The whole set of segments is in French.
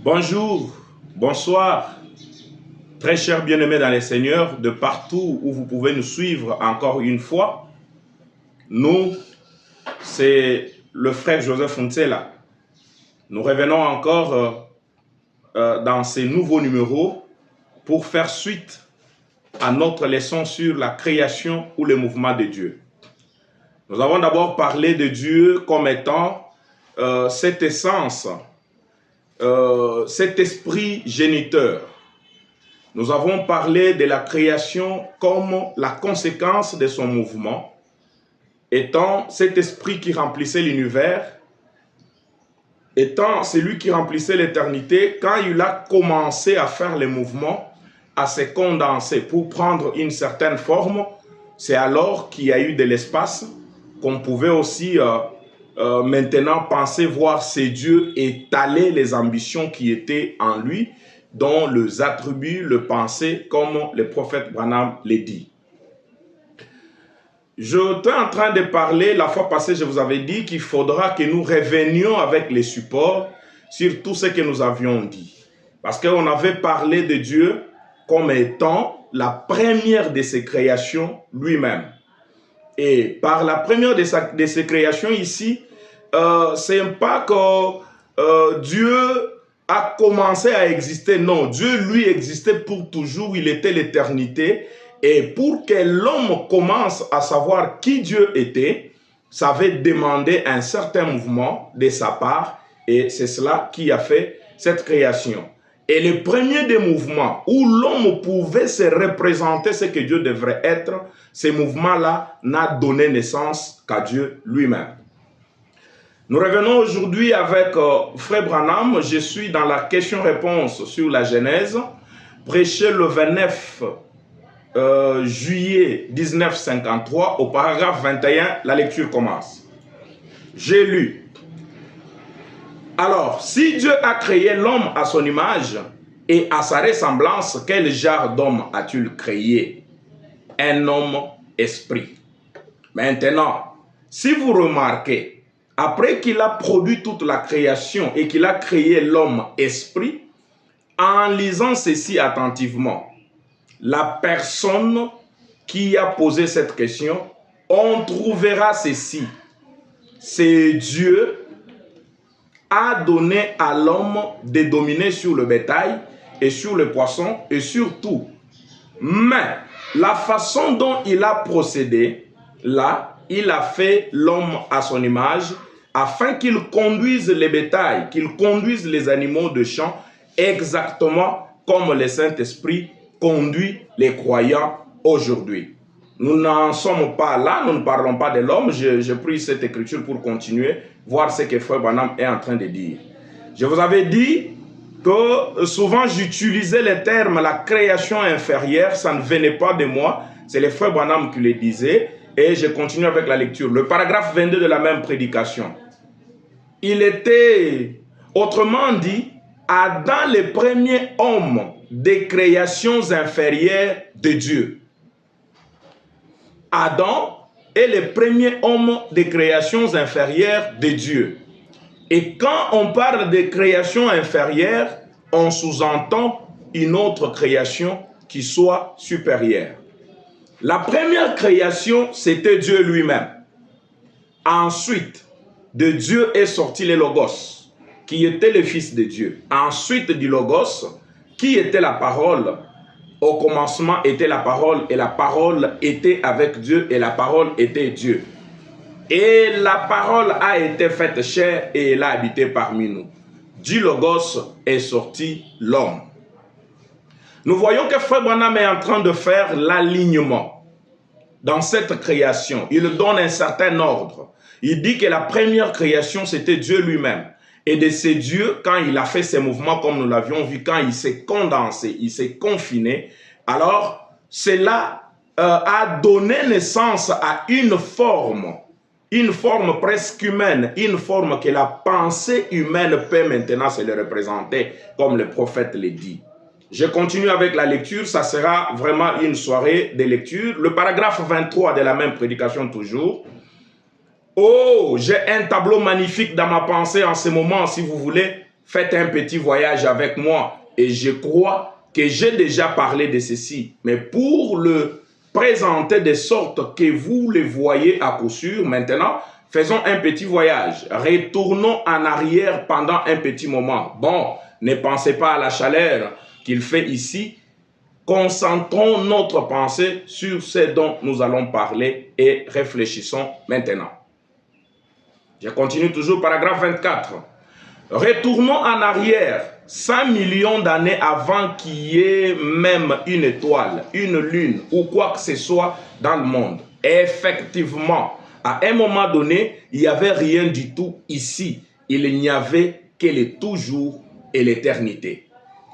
Bonjour, bonsoir, très chers bien-aimés dans les Seigneurs, de partout où vous pouvez nous suivre encore une fois. Nous, c'est le frère Joseph Funtela. Nous revenons encore dans ces nouveaux numéros pour faire suite à notre leçon sur la création ou le mouvement de Dieu. Nous avons d'abord parlé de Dieu comme étant cette essence, cet esprit géniteur. Nous avons parlé de la création comme la conséquence de son mouvement, étant cet esprit qui remplissait l'univers, étant celui qui remplissait l'éternité. Quand il a commencé à faire le mouvement, à se condenser pour prendre une certaine forme, c'est alors qu'il y a eu de l'espace qu'on pouvait aussi maintenant penser voir ces dieux étaler les ambitions qui étaient en lui, dont les attributs, le penser, comme le prophète Branham l'a dit. J'étais en train de parler, la fois passée, je vous avais dit qu'il faudra que nous revenions avec les supports sur tout ce que nous avions dit. Parce qu'on avait parlé de Dieu comme étant la première de ses créations lui-même. Et par la première de ses créations ici, c'est pas que Dieu a commencé à exister. Non, Dieu lui existait pour toujours, il était l'éternité. Et pour que l'homme commence à savoir qui Dieu était, ça avait demandé un certain mouvement de sa part. Et c'est cela qui a fait cette création. Et le premier des mouvements où l'homme pouvait se représenter ce que Dieu devrait être, ces mouvements-là n'a donné naissance qu'à Dieu lui-même. Nous revenons aujourd'hui avec Frère Branham. Je suis dans la question-réponse sur la Genèse, prêché le 29 juillet 1953, au paragraphe 21, la lecture commence. J'ai lu. Alors, si Dieu a créé l'homme à son image et à sa ressemblance, quel genre d'homme a-t-il créé? Un homme esprit. Maintenant, si vous remarquez, après qu'il a produit toute la création et qu'il a créé l'homme esprit, en lisant ceci attentivement, la personne qui a posé cette question, on trouvera ceci. C'est Dieu a donné à l'homme de dominer sur le bétail et sur le poisson et sur tout. Mais la façon dont il a procédé, là, il a fait l'homme à son image afin qu'il conduise les bétails, qu'il conduise les animaux de champ exactement comme le Saint-Esprit conduit les croyants aujourd'hui. Nous n'en sommes pas là, nous ne parlons pas de l'homme. Je prie cette écriture pour continuer, voir ce que Frère Branham est en train de dire. Je vous avais dit que souvent j'utilisais le terme la création inférieure, ça ne venait pas de moi, c'est le Frère Branham qui le disait, et je continue avec la lecture. Le paragraphe 22 de la même prédication. Il était, autrement dit, Adam le premier homme des créations inférieures de Dieu. Adam est le premier homme des créations inférieures de Dieu. Et quand on parle de création inférieure, on sous-entend une autre création qui soit supérieure. La première création, c'était Dieu lui-même. Ensuite, de Dieu est sorti le Logos, qui était le Fils de Dieu. Ensuite du Logos, qui était la parole? Au commencement était la parole, et la parole était avec Dieu, et la parole était Dieu. Et la parole a été faite chair, et elle a habité parmi nous. Du Logos est sorti l'homme. Nous voyons que Frère Branham est en train de faire l'alignement dans cette création. Il donne un certain ordre. Il dit que la première création, c'était Dieu lui-même. Et de ces dieux, quand il a fait ses mouvements, comme nous l'avions vu, quand il s'est condensé, il s'est confiné, alors cela a donné naissance à une forme presque humaine, une forme que la pensée humaine peut maintenant se le représenter, comme le prophète le dit. Je continue avec la lecture, ça sera vraiment une soirée de lecture. Le paragraphe 23 de la même prédication toujours. Oh, j'ai un tableau magnifique dans ma pensée en ce moment. Si vous voulez, faites un petit voyage avec moi. Et je crois que j'ai déjà parlé de ceci. Mais pour le présenter de sorte que vous le voyez à coup sûr, maintenant, faisons un petit voyage. Retournons en arrière pendant un petit moment. Bon, ne pensez pas à la chaleur qu'il fait ici. Concentrons notre pensée sur ce dont nous allons parler et réfléchissons maintenant. Je continue toujours, paragraphe 24. Retournons en arrière, 100 millions d'années avant qu'il y ait même une étoile, une lune ou quoi que ce soit dans le monde. Effectivement, à un moment donné, il n'y avait rien du tout ici. Il n'y avait que le toujours et l'éternité.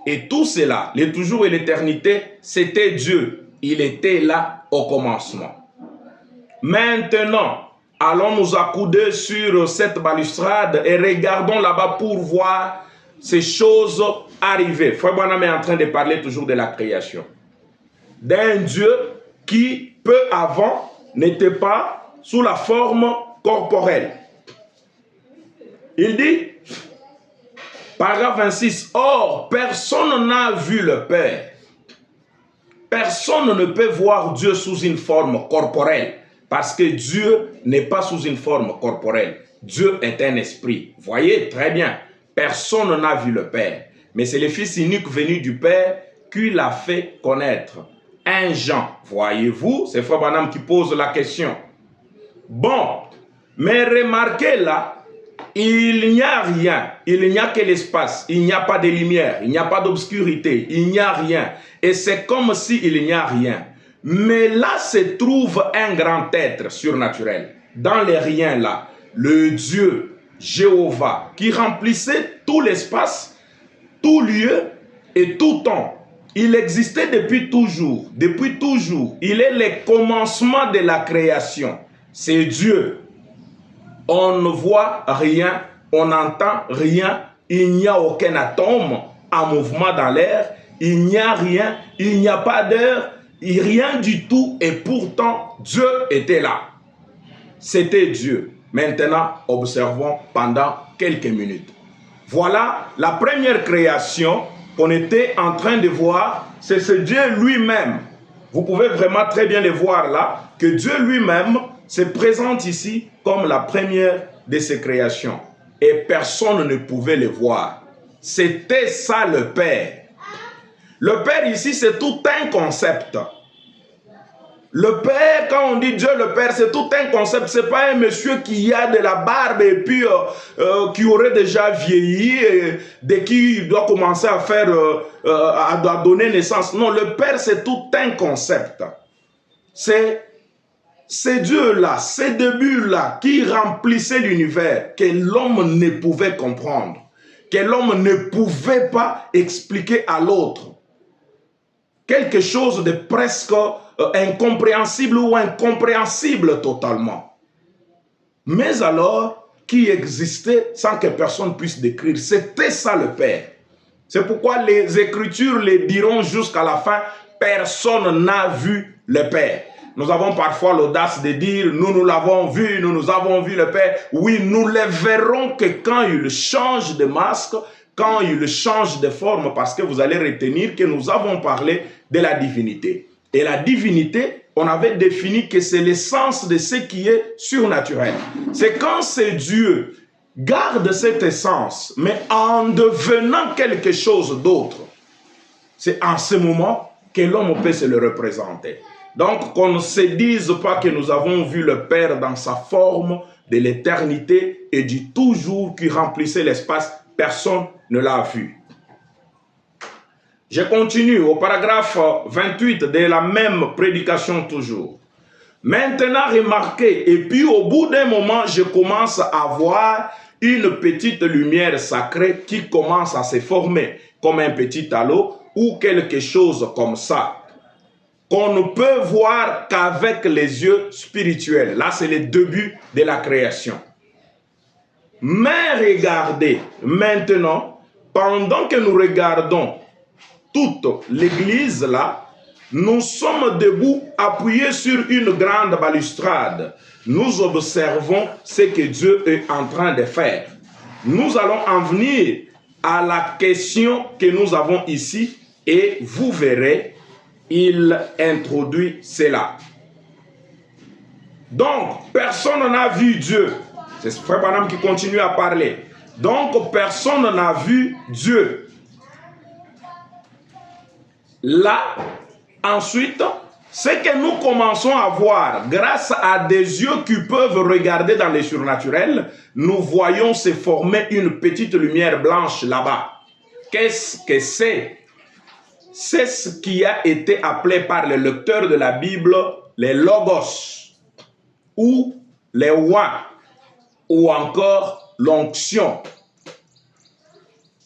Et tout cela, le toujours et l'éternité, c'était Dieu. Il était là au commencement. Maintenant, allons nous accouder sur cette balustrade et regardons là-bas pour voir ces choses arriver. Frère Branham est en train de parler toujours de la création. D'un Dieu qui, peu avant, n'était pas sous la forme corporelle. Il dit, paragraphe 26, « Or, personne n'a vu le Père. Personne ne peut voir Dieu sous une forme corporelle. » Parce que Dieu n'est pas sous une forme corporelle. Dieu est un esprit. Voyez, très bien. Personne n'a vu le Père. Mais c'est le Fils unique venu du Père qui l'a fait connaître. 1 Jean. Voyez-vous, c'est Frère Branham qui pose la question. Bon, mais remarquez là, il n'y a rien. Il n'y a que l'espace. Il n'y a pas de lumière. Il n'y a pas d'obscurité. Il n'y a rien. Et c'est comme s'il n'y a rien. Mais là se trouve un grand être surnaturel. Dans les riens là, le Dieu Jéhovah qui remplissait tout l'espace, tout lieu et tout temps. Il existait depuis toujours. Depuis toujours. Il est le commencement de la création. C'est Dieu. On ne voit rien, on n'entend rien. Il n'y a aucun atome en mouvement dans l'air. Il n'y a rien, il n'y a pas d'heure. Rien du tout, et pourtant Dieu était là. C'était Dieu. Maintenant, observons pendant quelques minutes. Voilà la première création qu'on était en train de voir, c'est ce Dieu lui-même. Vous pouvez vraiment très bien le voir là, que Dieu lui-même se présente ici comme la première de ses créations. Et personne ne pouvait le voir. C'était ça le Père. Le Père ici, c'est tout un concept. Le Père, quand on dit Dieu le Père, c'est tout un concept. Ce n'est pas un monsieur qui a de la barbe et puis qui aurait déjà vieilli et dès qu'il doit commencer à faire, à donner naissance. Non, le Père, c'est tout un concept. C'est ces dieux-là, ces débuts-là qui remplissaient l'univers que l'homme ne pouvait comprendre, que l'homme ne pouvait pas expliquer à l'autre. Quelque chose de presque incompréhensible ou incompréhensible totalement. Mais alors, qui existait sans que personne puisse décrire. C'était ça le Père. C'est pourquoi les Écritures les diront jusqu'à la fin, personne n'a vu le Père. Nous avons parfois l'audace de dire, nous l'avons vu, nous avons vu le Père. Oui, nous le verrons que quand il change de masque, quand il change de forme, parce que vous allez retenir que nous avons parlé de la divinité. Et la divinité, on avait défini que c'est l'essence de ce qui est surnaturel. C'est quand c'est Dieu garde cette essence, mais en devenant quelque chose d'autre. C'est en ce moment que l'homme peut se le représenter. Donc, qu'on ne se dise pas que nous avons vu le Père dans sa forme de l'éternité et du toujours qui remplissait l'espace. Personne ne l'a vu. Je continue au paragraphe 28 de la même prédication toujours. Maintenant, remarquez, et puis au bout d'un moment, je commence à voir une petite lumière sacrée qui commence à se former, comme un petit halo ou quelque chose comme ça, qu'on ne peut voir qu'avec les yeux spirituels. Là, c'est le début de la création. Mais regardez, maintenant, pendant que nous regardons toute l'église là, nous sommes debout, appuyés sur une grande balustrade. Nous observons ce que Dieu est en train de faire. Nous allons en venir à la question que nous avons ici et vous verrez, il introduit cela. Donc, personne n'a vu Dieu. C'est Frère Branham qui continue à parler. Donc, personne n'a vu Dieu. Là, ensuite, ce que nous commençons à voir, grâce à des yeux qui peuvent regarder dans les surnaturels, nous voyons se former une petite lumière blanche là-bas. Qu'est-ce que c'est? C'est ce qui a été appelé par les lecteurs de la Bible les logos, ou les oins, ou encore l'onction.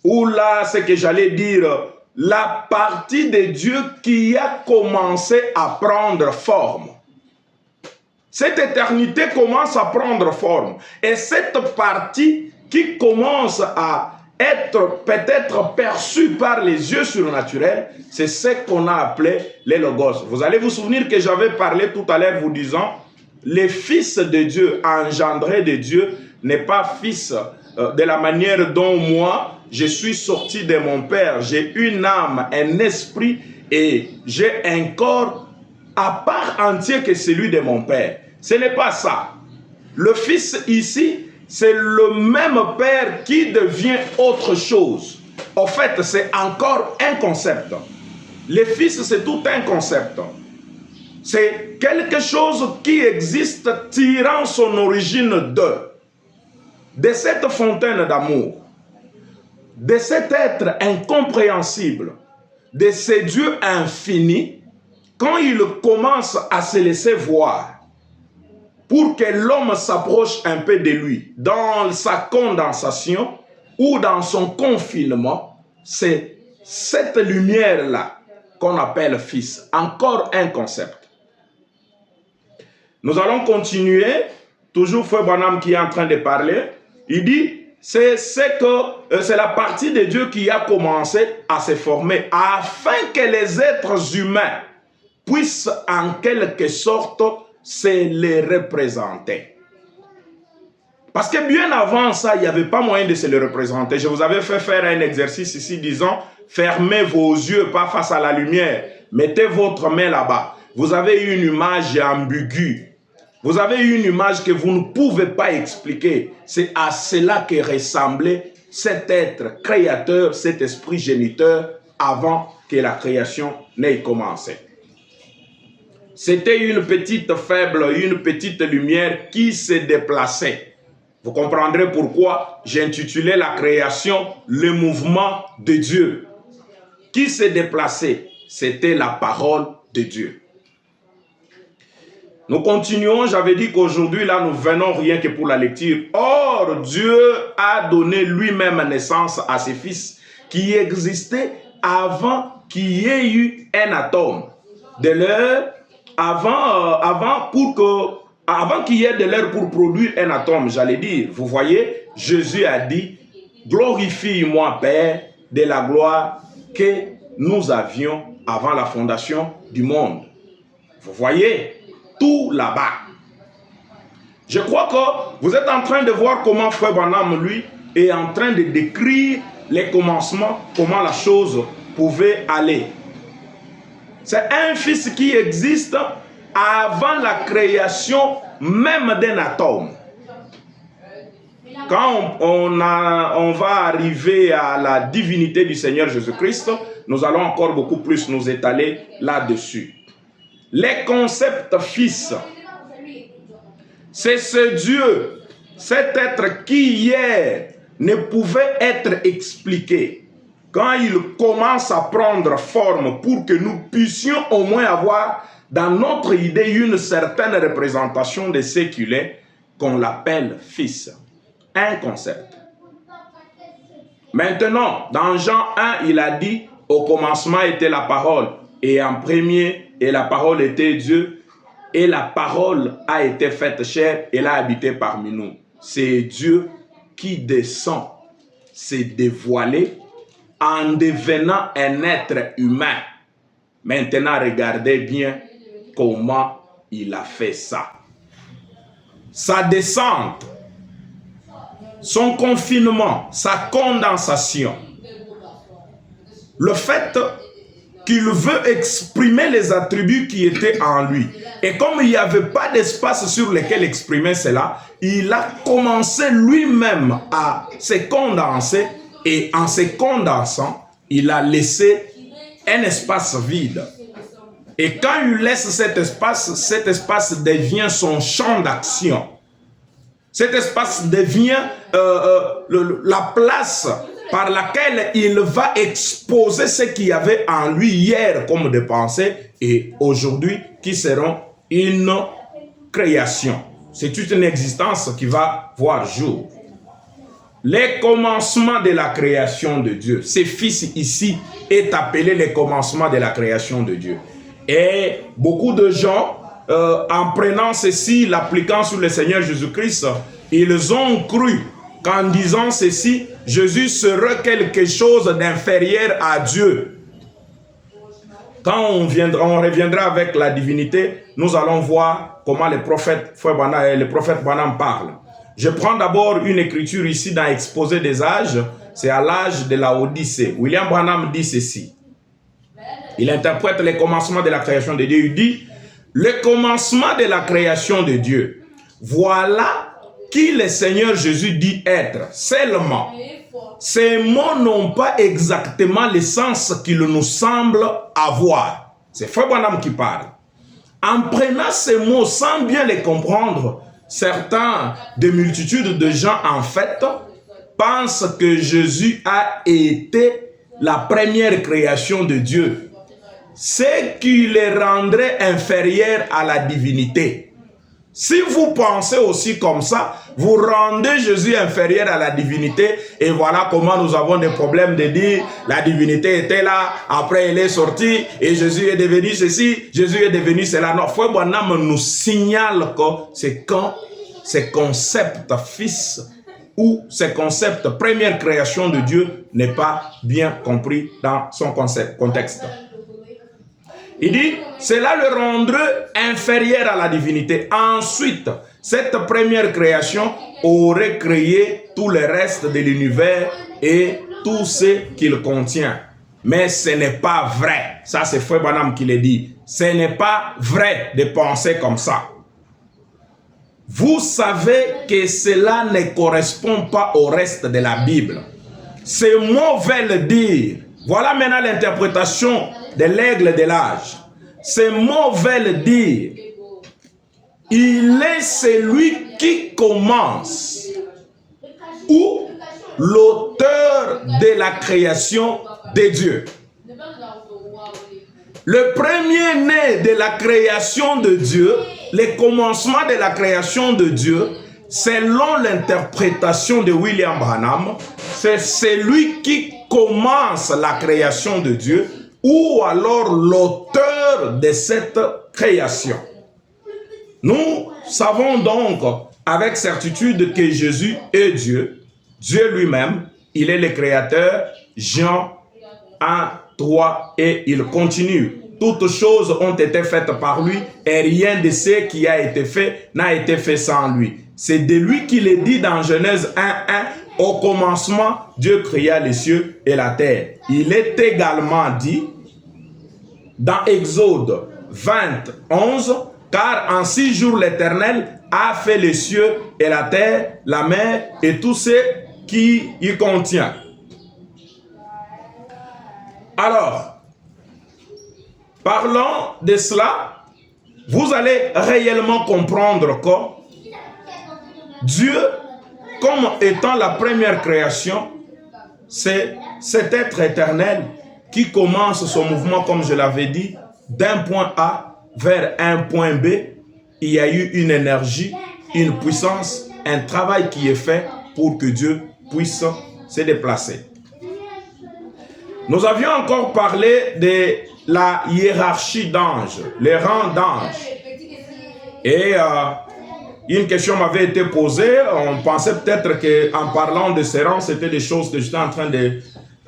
Ou là, ce que j'allais dire, la partie de Dieu qui a commencé à prendre forme. Cette éternité commence à prendre forme. Et cette partie qui commence à être peut-être perçue par les yeux surnaturels, c'est ce qu'on a appelé les logos. Vous allez vous souvenir que j'avais parlé tout à l'heure vous disant, le Fils de Dieu, engendré de Dieu, n'est pas fils de la manière dont moi, je suis sorti de mon Père. J'ai une âme, un esprit et j'ai un corps à part entier que celui de mon Père. Ce n'est pas ça. Le Fils ici, c'est le même Père qui devient autre chose. En fait, c'est encore un concept. Le Fils, c'est tout un concept. C'est quelque chose qui existe tirant son origine de cette fontaine d'amour, de cet être incompréhensible, de ce Dieu infini, quand il commence à se laisser voir, pour que l'homme s'approche un peu de lui, dans sa condensation ou dans son confinement, c'est cette lumière-là qu'on appelle Fils. Encore un concept. Nous allons continuer, toujours Frère Branham qui est en train de parler. Il dit, c'est la partie de Dieu qui a commencé à se former afin que les êtres humains puissent en quelque sorte se les représenter. Parce que bien avant ça, il n'y avait pas moyen de se les représenter. Je vous avais fait faire un exercice ici disant, fermez vos yeux, pas face à la lumière. Mettez votre main là-bas. Vous avez une image ambiguë. Vous avez une image que vous ne pouvez pas expliquer. C'est à cela que ressemblait cet être créateur, cet esprit géniteur, avant que la création n'ait commencé. C'était une petite faible, une petite lumière qui se déplaçait. Vous comprendrez pourquoi j'ai intitulé la création « Le mouvement de Dieu ». Qui se déplaçait? C'était la parole de Dieu. Nous continuons, j'avais dit qu'aujourd'hui, là, nous venons rien que pour la lecture. Or, Dieu a donné lui-même naissance à ses fils qui existaient avant qu'il y ait eu un atome. De l'air, avant qu'il y ait de l'air pour produire un atome, j'allais dire. Vous voyez, Jésus a dit, glorifie-moi, Père, de la gloire que nous avions avant la fondation du monde. Vous voyez tout là-bas. Je crois que vous êtes en train de voir comment Frère Branham, lui, est en train de décrire les commencements, comment la chose pouvait aller. C'est un fils qui existe avant la création même d'un atome. Quand on va arriver à la divinité du Seigneur Jésus-Christ, nous allons encore beaucoup plus nous étaler là-dessus. Les concepts fils, c'est ce Dieu, cet être qui hier ne pouvait être expliqué. Quand il commence à prendre forme pour que nous puissions au moins avoir dans notre idée une certaine représentation de ce qu'il est, qu'on l'appelle fils. Un concept. Maintenant, dans Jean 1, il a dit, au commencement était la parole, et en premier, et la parole était Dieu, et la parole a été faite chair, et a habité parmi nous. C'est Dieu qui descend, s'est dévoilé en devenant un être humain. Maintenant, regardez bien comment il a fait ça. Sa descente, son confinement, sa condensation, le fait qu'il veut exprimer les attributs qui étaient en lui. Et comme il n'y avait pas d'espace sur lequel exprimer cela, il a commencé lui-même à se condenser, et en se condensant, il a laissé un espace vide. Et quand il laisse cet espace devient son champ d'action. Cet espace devient la place par laquelle il va exposer ce qu'il y avait en lui hier comme des pensées et aujourd'hui qui seront une création. C'est toute une existence qui va voir jour. Les commencements de la création de Dieu. Ce fils ici est appelé les commencements de la création de Dieu. Et beaucoup de gens, en prenant ceci, l'appliquant sur le Seigneur Jésus-Christ, ils ont cru qu'en disant ceci, Jésus serait quelque chose d'inférieur à Dieu. Quand on reviendra avec la divinité, nous allons voir comment le prophète Branham parle. Je prends d'abord une écriture ici dans Exposé des âges, c'est à l'âge de la Odyssée. William Branham dit ceci. Il interprète les commencements de la création de Dieu. Il dit, le commencement de la création de Dieu, voilà qui le Seigneur Jésus dit être. Seulement, ces mots n'ont pas exactement le sens qu'il nous semble avoir. C'est Frère Branham qui parle. En prenant ces mots sans bien les comprendre, certains, des multitudes de gens en fait, pensent que Jésus a été la première création de Dieu. Ce qui les rendrait inférieurs à la divinité. Si vous pensez aussi comme ça, vous rendez Jésus inférieur à la divinité et voilà comment nous avons des problèmes de dire la divinité était là, après elle est sortie et Jésus est devenu ceci, Jésus est devenu cela. Non, Frère Branham nous signale que c'est quand ce concept fils ou ce concept première création de Dieu n'est pas bien compris dans son contexte. Il dit, cela le rendrait inférieur à la divinité. Ensuite, cette première création aurait créé tout le reste de l'univers et tout ce qu'il contient. Mais ce n'est pas vrai. Ça, c'est Frère Branham qui le dit. Ce n'est pas vrai de penser comme ça. Vous savez que cela ne correspond pas au reste de la Bible. Ces mots veulent dire, voilà maintenant l'interprétation de l'aigle de l'âge. Ces mots veulent dire, il est celui qui commence, ou l'auteur de la création de Dieu. Le premier-né de la création de Dieu, le commencement de la création de Dieu, selon l'interprétation de William Branham, c'est celui qui commence la création de Dieu ou alors l'auteur de cette création. Nous savons donc avec certitude que Jésus est Dieu, Dieu lui-même, il est le créateur, Jean 1, 3, et il continue. Toutes choses ont été faites par lui et rien de ce qui a été fait n'a été fait sans lui. C'est de lui qu'il est dit dans Genèse 1, 1, au commencement, Dieu créa les cieux et la terre. Il est également dit dans Exode 20, 11, car en 6 jours l'Éternel a fait les cieux et la terre, la mer et tout ce qui y contient. Alors, parlons de cela, vous allez réellement comprendre que Dieu, comme étant la première création, c'est cet être éternel qui commence son mouvement, comme je l'avais dit, d'un point A vers un point B. Il y a eu une énergie, une puissance, un travail qui est fait pour que Dieu puisse se déplacer. Nous avions encore parlé de la hiérarchie d'anges, les rangs d'anges. Et une question m'avait été posée. On pensait peut-être qu'en parlant de ces rangs, c'était des choses que j'étais en train de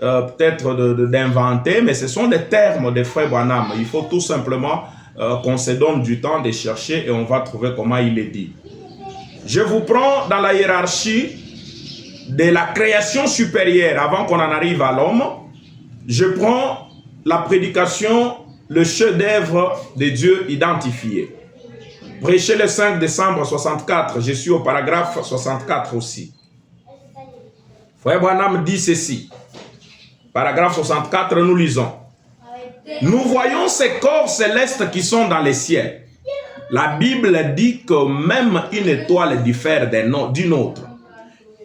peut-être d'inventer, mais ce sont des termes des frères Branham. Il faut tout simplement qu'on se donne du temps de chercher et on va trouver comment il est dit. Je vous prends dans la hiérarchie de la création supérieure avant qu'on en arrive à l'homme. Je prends la prédication, le chef-d'œuvre de Dieu identifié. Prêché le 5 décembre 64, je suis au paragraphe 64 aussi. Frère Branham dit ceci. Paragraphe 64, nous lisons. Nous voyons ces corps célestes qui sont dans les ciels. La Bible dit que même une étoile diffère d'une autre.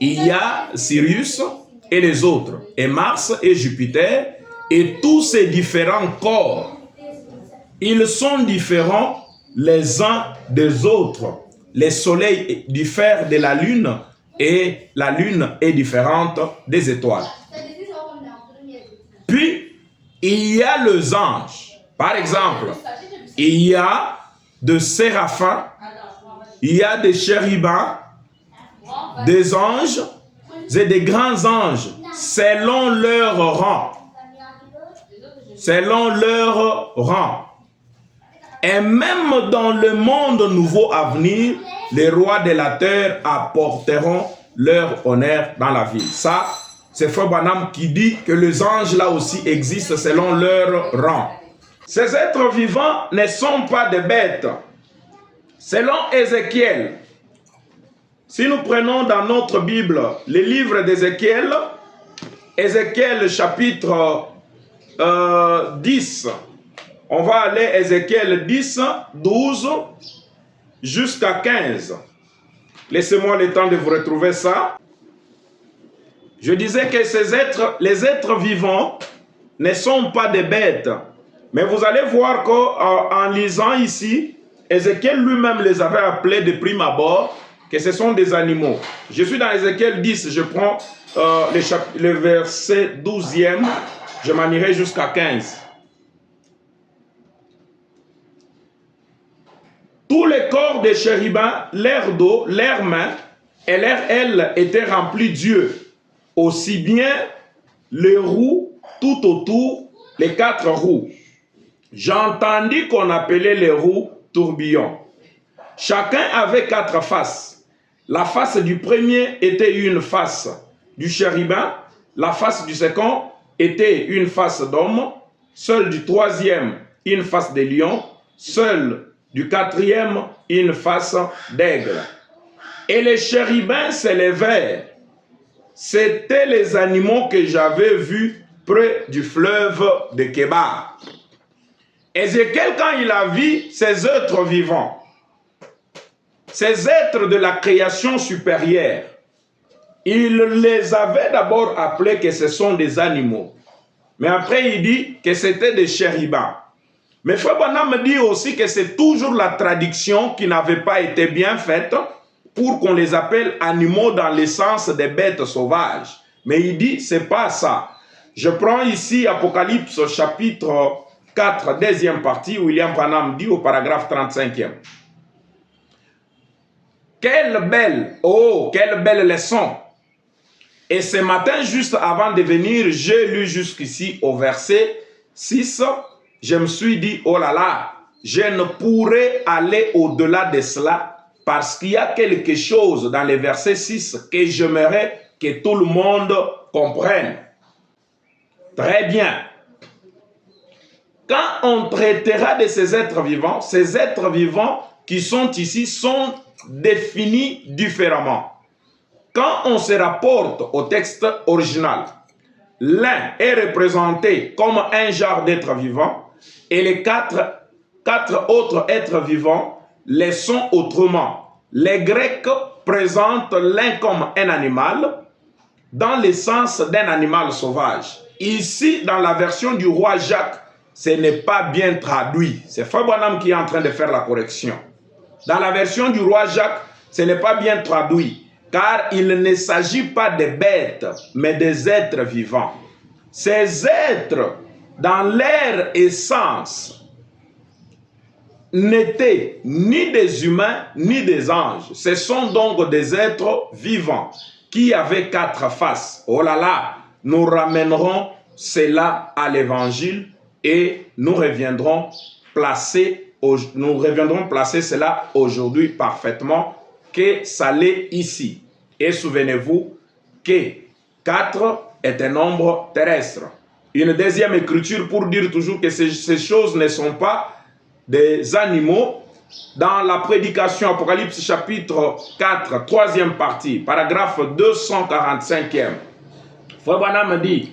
Il y a Sirius et les autres, et Mars et Jupiter, et tous ces différents corps. Ils sont différents les uns des autres. Les soleils diffèrent de la lune, et la lune est différente des étoiles. Puis, il y a les anges. Par exemple, il y a des séraphins, il y a des chérubins, des anges et des grands anges, selon leur rang. Selon leur rang. Et même dans le monde nouveau à venir, les rois de la terre apporteront leur honneur dans la ville. Ça, c'est Frère Branham qui dit que les anges là aussi existent selon leur rang. Ces êtres vivants ne sont pas des bêtes. Selon Ézéchiel, si nous prenons dans notre Bible les livres d'Ézéchiel, Ézéchiel chapitre 10, on va aller Ézéchiel 10, 12 jusqu'à 15. Laissez-moi le temps de vous retrouver ça. Je disais que les êtres vivants ne sont pas des bêtes. Mais vous allez voir qu'en lisant ici, Ézéchiel lui-même les avait appelés de prime abord que ce sont des animaux. Je suis dans Ézéchiel 10, je prends le verset 12e, je m'en irai jusqu'à 15. Tous les corps des chérubins, leur dos, leurs mains et leurs ailes étaient remplis d'yeux. Aussi bien les roues tout autour, les 4 roues. J'entendis qu'on appelait les roues tourbillons. Chacun avait 4 faces. La face du premier était une face du chérubin, la face du second était une face d'homme, celle du troisième une face de lion, celle du quatrième une face d'aigle. Et les chérubins s'élevèrent. C'étaient les animaux que j'avais vus près du fleuve de Kébar. Ézéchiel, quand il a vu ces êtres vivants, ces êtres de la création supérieure, il les avait d'abord appelés que ce sont des animaux. Mais après, il dit que c'était des chérubins. Mais Frère Branham dit aussi que c'est toujours la traduction qui n'avait pas été bien faite pour qu'on les appelle animaux dans le sens des bêtes sauvages. Mais il dit, c'est pas ça. Je prends ici Apocalypse chapitre 4, deuxième partie, où William Branham dit au paragraphe 35e. Quelle belle leçon. Et ce matin, juste avant de venir, j'ai lu jusqu'ici au verset 6. Je me suis dit, oh là là, je ne pourrais aller au-delà de cela parce qu'il y a quelque chose dans le verset 6 que j'aimerais que tout le monde comprenne. Très bien. Quand on traitera de ces êtres vivants qui sont ici sont définis différemment. Quand on se rapporte au texte original, l'un est représenté comme un genre d'être vivant et les quatre autres êtres vivants les sont autrement. Les Grecs présentent l'un comme un animal dans le sens d'un animal sauvage. Ici, dans la version du roi Jacques, ce n'est pas bien traduit. C'est Frère Branham qui est en train de faire la correction. Dans la version du roi Jacques, ce n'est pas bien traduit, car il ne s'agit pas de bêtes, mais des êtres vivants. Ces êtres, dans leur essence, n'étaient ni des humains, ni des anges. Ce sont donc des êtres vivants qui avaient 4 faces. Oh là là, nous ramènerons cela à l'évangile et nous reviendrons placer cela aujourd'hui parfaitement que ça l'est ici. Et souvenez-vous que 4 est un nombre terrestre. Une deuxième écriture pour dire toujours que ces choses ne sont pas des animaux. Dans la prédication Apocalypse chapitre 4, troisième partie, paragraphe 245e, Frère Branham dit,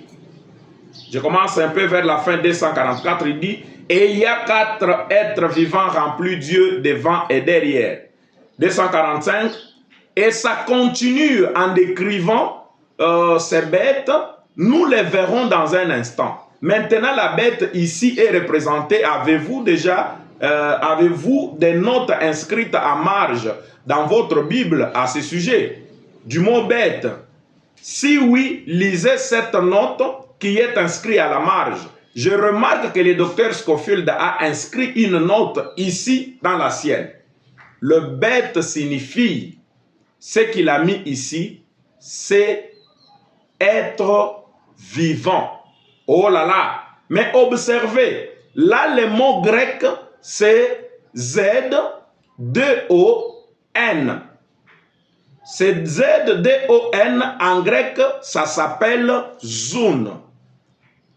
je commence un peu vers la fin 244, il dit, et il y a 4 êtres vivants remplis Dieu devant et derrière. 245, et ça continue en décrivant ces bêtes, nous les verrons dans un instant. Maintenant, la bête ici est représentée, avez-vous des notes inscrites à marge dans votre Bible à ce sujet du mot bête? Si oui, lisez cette note qui est inscrite à la marge. Je remarque que le docteur Scofield a inscrit une note ici dans la sienne. Le bête signifie, ce qu'il a mis ici, c'est être vivant. Oh là là! Mais observez, là le mot grec c'est Z-D-O-N. C'est Z-D-O-N en grec, ça s'appelle zoun.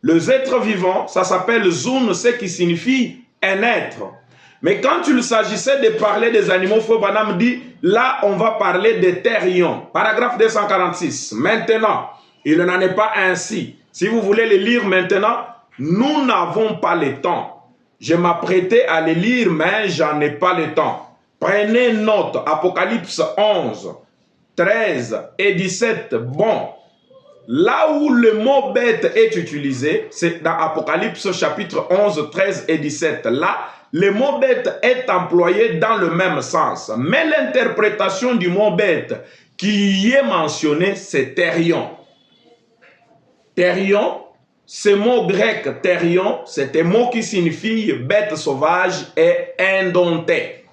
Les êtres vivants, ça s'appelle zoun, ce qui signifie un être. Mais quand il s'agissait de parler des animaux, Frère Branham dit, là on va parler des thérions. Paragraphe 246. Maintenant, il n'en est pas ainsi. Si vous voulez les lire maintenant, nous n'avons pas le temps. Je m'apprêtais à les lire, mais j'en ai pas le temps. Prenez note, Apocalypse 11, 13 et 17. Bon, là où le mot bête est utilisé, c'est dans Apocalypse chapitre 11, 13 et 17. Là, le mot bête est employé dans le même sens. Mais l'interprétation du mot bête qui y est mentionné, c'est thérion. Thérion, ce mot grec thérion, c'est un mot qui signifie bête sauvage et indomptée.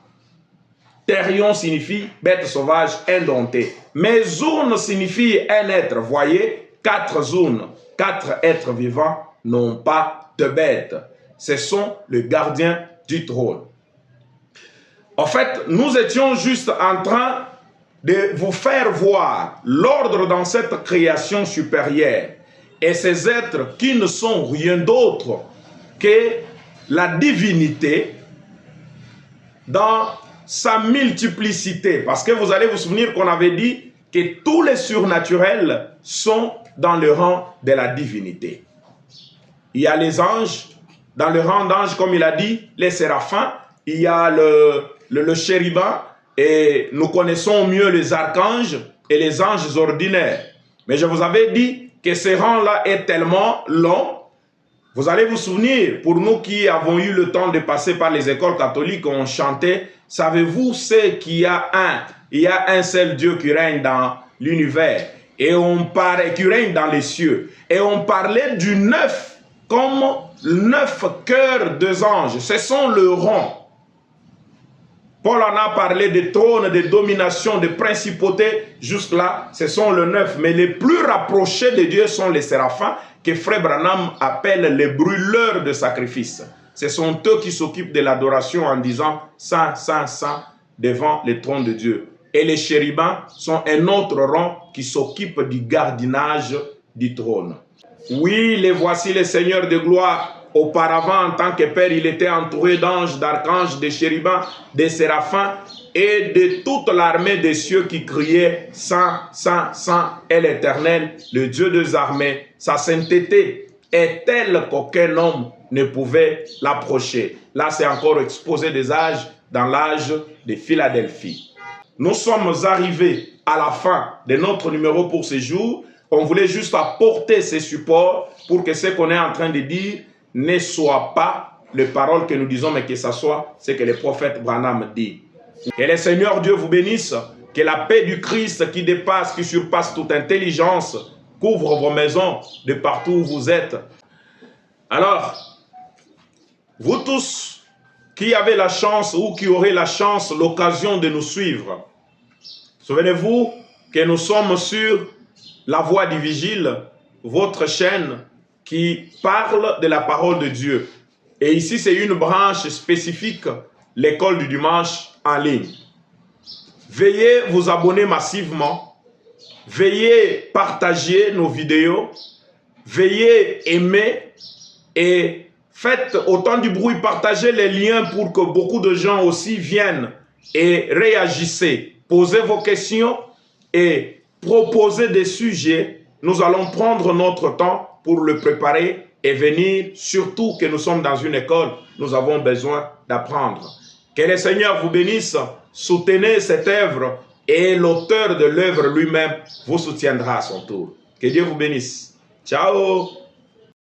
Thérion signifie bête sauvage indomptée. Mais zoun signifie un être. Voyez, 4 zoun, 4 êtres vivants n'ont pas de bête. Ce sont les gardiens du trône. En fait, nous étions juste en train de vous faire voir l'ordre dans cette création supérieure. Et ces êtres qui ne sont rien d'autre que la divinité dans sa multiplicité. Parce que vous allez vous souvenir qu'on avait dit que tous les surnaturels sont dans le rang de la divinité. Il y a les anges, dans le rang d'anges, comme il a dit, les séraphins. Il y a le chérubin, et nous connaissons mieux les archanges et les anges ordinaires. Mais je vous avais dit que ce rang-là est tellement long. Vous allez vous souvenir, pour nous qui avons eu le temps de passer par les écoles catholiques, on chantait, savez-vous ce qu'il y a il y a un seul Dieu qui règne dans l'univers, et qui règne dans les cieux. Et on parlait du 9 comme 9 cœurs des anges. Ce sont le rang. Paul en a parlé de trône, de domination, de principauté. Jusque-là, ce sont les 9. Mais les plus rapprochés de Dieu sont les séraphins, que Frère Branham appelle les brûleurs de sacrifices. Ce sont eux qui s'occupent de l'adoration en disant « Saint, Saint, Saint » devant le trône de Dieu. Et les chérubins sont un autre rang qui s'occupe du gardinage du trône. Oui, les voici les seigneurs de gloire. Auparavant, en tant que père, il était entouré d'anges, d'archanges, de chérubins, de séraphins et de toute l'armée des cieux qui criait « Saint, Saint, Saint est l'Éternel, le Dieu des armées. » Sa sainteté est telle qu'aucun homme ne pouvait l'approcher. Là, c'est encore exposé des âges dans l'âge de Philadelphie. Nous sommes arrivés à la fin de notre numéro pour ce jour. On voulait juste apporter ces supports pour que ce qu'on est en train de dire ne soit pas les paroles que nous disons, mais que ce soit ce que le prophète Branham dit. Que le Seigneur Dieu vous bénisse, que la paix du Christ qui dépasse, qui surpasse toute intelligence, couvre vos maisons de partout où vous êtes. Alors, vous tous qui avez la chance ou qui aurez la chance, l'occasion de nous suivre, souvenez-vous que nous sommes sur la voie du vigile. votre chaîne qui parle de la parole de Dieu. Et ici, c'est une branche spécifique, l'école du dimanche en ligne. Veuillez vous abonner massivement. Veuillez partager nos vidéos. Veuillez aimer et faites autant du bruit. Partagez les liens pour que beaucoup de gens aussi viennent et réagissez. Posez vos questions et proposez des sujets. Nous allons prendre notre temps pour le préparer et venir, surtout que nous sommes dans une école, nous avons besoin d'apprendre. Que le Seigneur vous bénisse, soutenez cette œuvre et l'auteur de l'œuvre lui-même vous soutiendra à son tour. Que Dieu vous bénisse. Ciao!